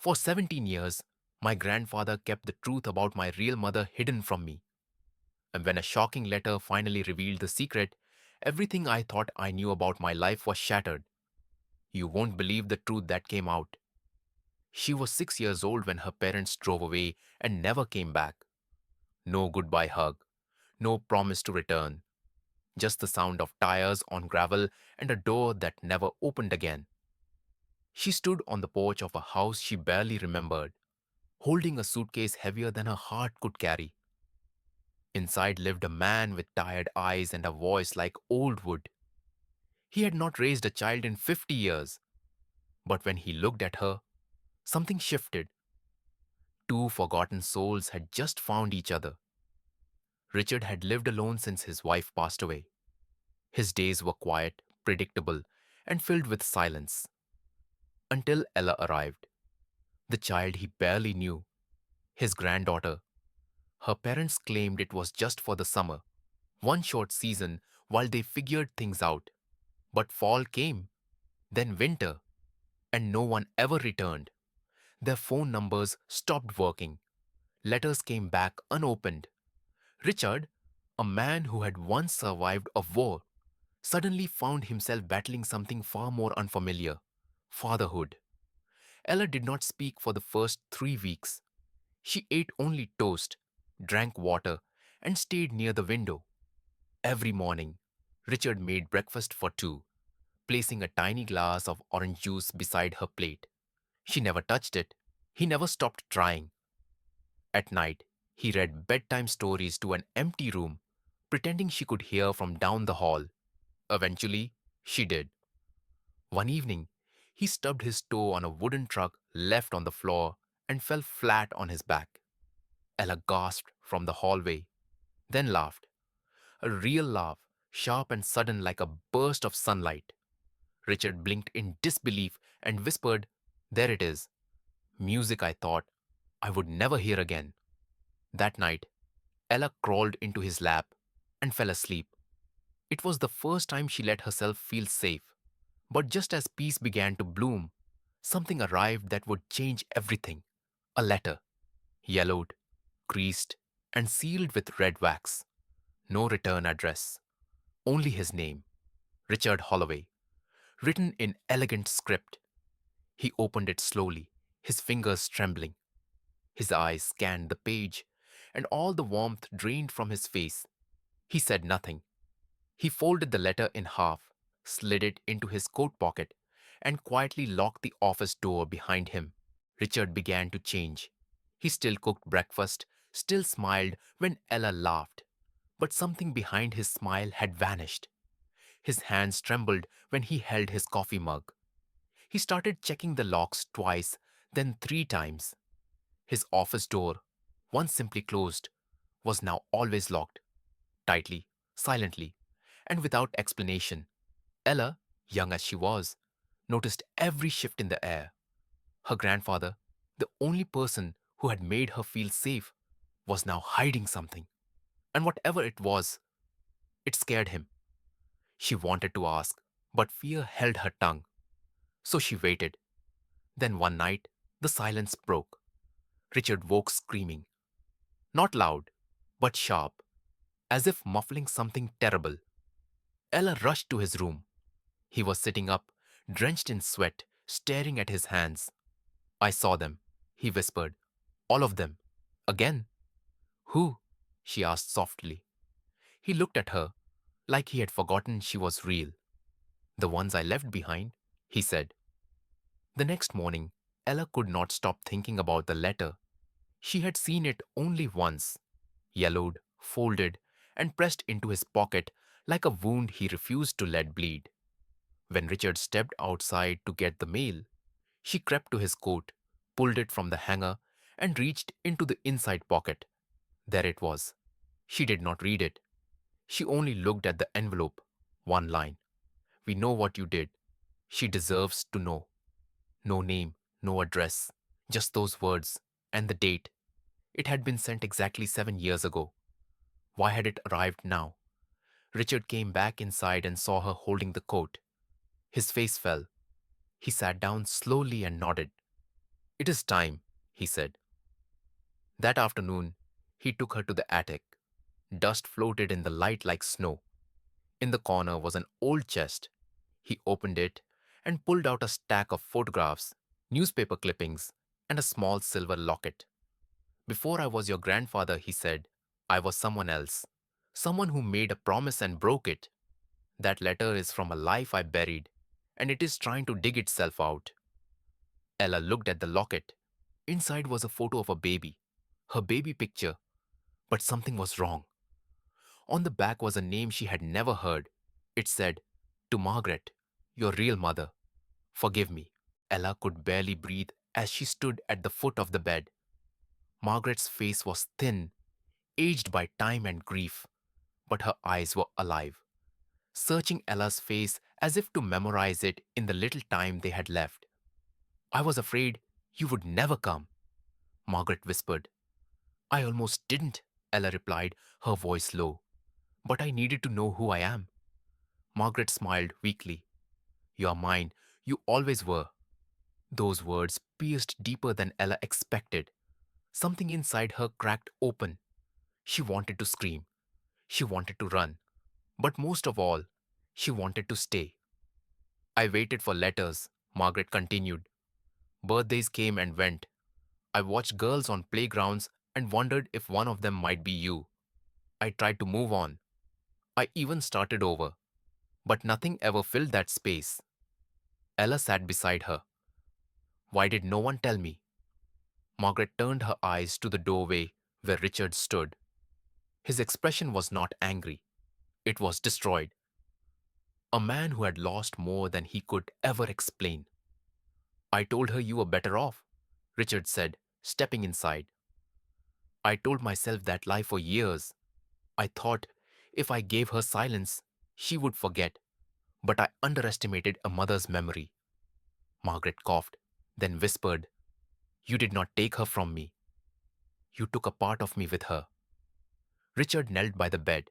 For 17 years, my grandfather kept the truth about my real mother hidden from me. And when a shocking letter finally revealed the secret, everything I thought I knew about my life was shattered. You won't believe the truth that came out. She was 6 years old when her parents drove away and never came back. No goodbye hug, no promise to return, just the sound of tires on gravel and a door that never opened again. She stood on the porch of a house she barely remembered, holding a suitcase heavier than her heart could carry. Inside lived a man with tired eyes and a voice like old wood. He had not raised a child in 50 years, but when he looked at her, something shifted. Two forgotten souls had just found each other. Richard had lived alone since his wife passed away. His days were quiet, predictable, and filled with silence. Until Ella arrived, the child he barely knew, his granddaughter. Her parents claimed it was just for the summer, one short season while they figured things out. But fall came, then winter, and no one ever returned. Their phone numbers stopped working. Letters came back unopened. Richard, a man who had once survived a war, suddenly found himself battling something far more unfamiliar: fatherhood. Ella did not speak for the first 3 weeks. She ate only toast, drank water, and stayed near the window. Every morning, Richard made breakfast for two, placing a tiny glass of orange juice beside her plate. She never touched it. He never stopped trying. At night, he read bedtime stories to an empty room, pretending she could hear from down the hall. Eventually, she did. One evening, he stubbed his toe on a wooden truck left on the floor and fell flat on his back. Ella gasped from the hallway, then laughed. A real laugh, sharp and sudden like a burst of sunlight. Richard blinked in disbelief and whispered, "There it is. Music I thought I would never hear again." That night, Ella crawled into his lap and fell asleep. It was the first time she let herself feel safe. But just as peace began to bloom, something arrived that would change everything. A letter, yellowed, creased, and sealed with red wax. No return address, only his name, Richard Holloway, written in elegant script. He opened it slowly, his fingers trembling. His eyes scanned the page, and all the warmth drained from his face. He said nothing. He folded the letter in half, slid it into his coat pocket, and quietly locked the office door behind him. Richard began to change. He still cooked breakfast, still smiled when Ella laughed. But something behind his smile had vanished. His hands trembled when he held his coffee mug. He started checking the locks twice, then 3 times. His office door, once simply closed, was now always locked, tightly, silently, and without explanation. Ella, young as she was, noticed every shift in the air. Her grandfather, the only person who had made her feel safe, was now hiding something. And whatever it was, it scared him. She wanted to ask, but fear held her tongue. So she waited. Then one night, the silence broke. Richard woke screaming. Not loud, but sharp, as if muffling something terrible. Ella rushed to his room. He was sitting up, drenched in sweat, staring at his hands. "I saw them," he whispered. "All of them. Again." "Who?" she asked softly. He looked at her, like he had forgotten she was real. "The ones I left behind," he said. The next morning, Ella could not stop thinking about the letter. She had seen it only once, yellowed, folded, and pressed into his pocket like a wound he refused to let bleed. When Richard stepped outside to get the mail, she crept to his coat, pulled it from the hanger, and reached into the inside pocket. There it was. She did not read it. She only looked at the envelope. One line. "We know what you did. She deserves to know." No name, no address, just those words and the date. It had been sent exactly 7 years ago. Why had it arrived now? Richard came back inside and saw her holding the coat. His face fell. He sat down slowly and nodded. It is time, he said. That afternoon, he took her to the attic. Dust floated in the light like snow. In the corner was an old chest. He opened it and pulled out a stack of photographs, newspaper clippings, and a small silver locket. Before I was your grandfather, he said, I was someone else. Someone who made a promise and broke it. That letter is from a life I buried, and it is trying to dig itself out. Ella looked at the locket. Inside was a photo of a baby, her baby picture, but something was wrong. On the back was a name she had never heard. It said, To Margaret, your real mother. Forgive me. Ella could barely breathe as she stood at the foot of the bed. Margaret's face was thin, aged by time and grief, but her eyes were alive, searching Ella's face as if to memorize it in the little time they had left. I was afraid you would never come, Margaret whispered. I almost didn't, Ella replied, her voice low. But I needed to know who I am. Margaret smiled weakly. You are mine. You always were. Those words pierced deeper than Ella expected. Something inside her cracked open. She wanted to scream. She wanted to run. But most of all, she wanted to stay. I waited for letters, Margaret continued. Birthdays came and went. I watched girls on playgrounds and wondered if one of them might be you. I tried to move on. I even started over. But nothing ever filled that space. Ella sat beside her. Why did no one tell me? Margaret turned her eyes to the doorway where Richard stood. His expression was not angry. It was destroyed. A man who had lost more than he could ever explain. I told her you were better off, Richard said, stepping inside. I told myself that lie for years. I thought if I gave her silence, she would forget. But I underestimated a mother's memory. Margaret coughed, then whispered, You did not take her from me. You took a part of me with her. Richard knelt by the bed.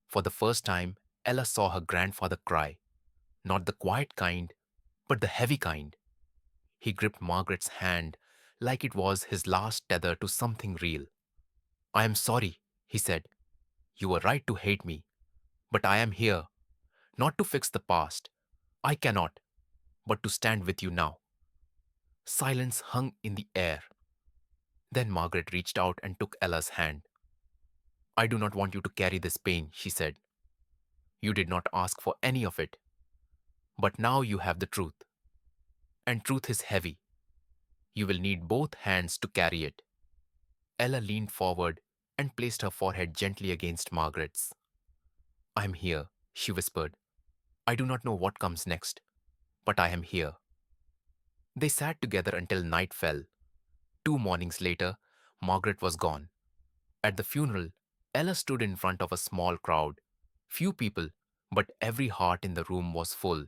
For the first time, Ella saw her grandfather cry. Not the quiet kind, but the heavy kind. He gripped Margaret's hand like it was his last tether to something real. I am sorry, he said. You were right to hate me. But I am here, not to fix the past. I cannot, but to stand with you now. Silence hung in the air. Then Margaret reached out and took Ella's hand. I do not want you to carry this pain, she said. You did not ask for any of it. But now you have the truth. And truth is heavy. You will need both hands to carry it. Ella leaned forward and placed her forehead gently against Margaret's. I am here, she whispered. I do not know what comes next, but I am here. They sat together until night fell. 2 mornings later, Margaret was gone. At the funeral, Ella stood in front of a small crowd. Few people, but every heart in the room was full.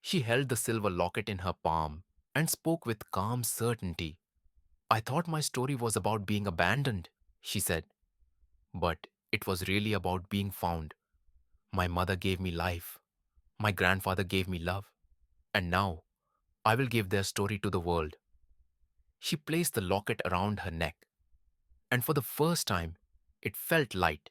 She held the silver locket in her palm and spoke with calm certainty. I thought my story was about being abandoned, she said. But it was really about being found. My mother gave me life. My grandfather gave me love. And now, I will give their story to the world. She placed the locket around her neck, and for the first time, it felt light.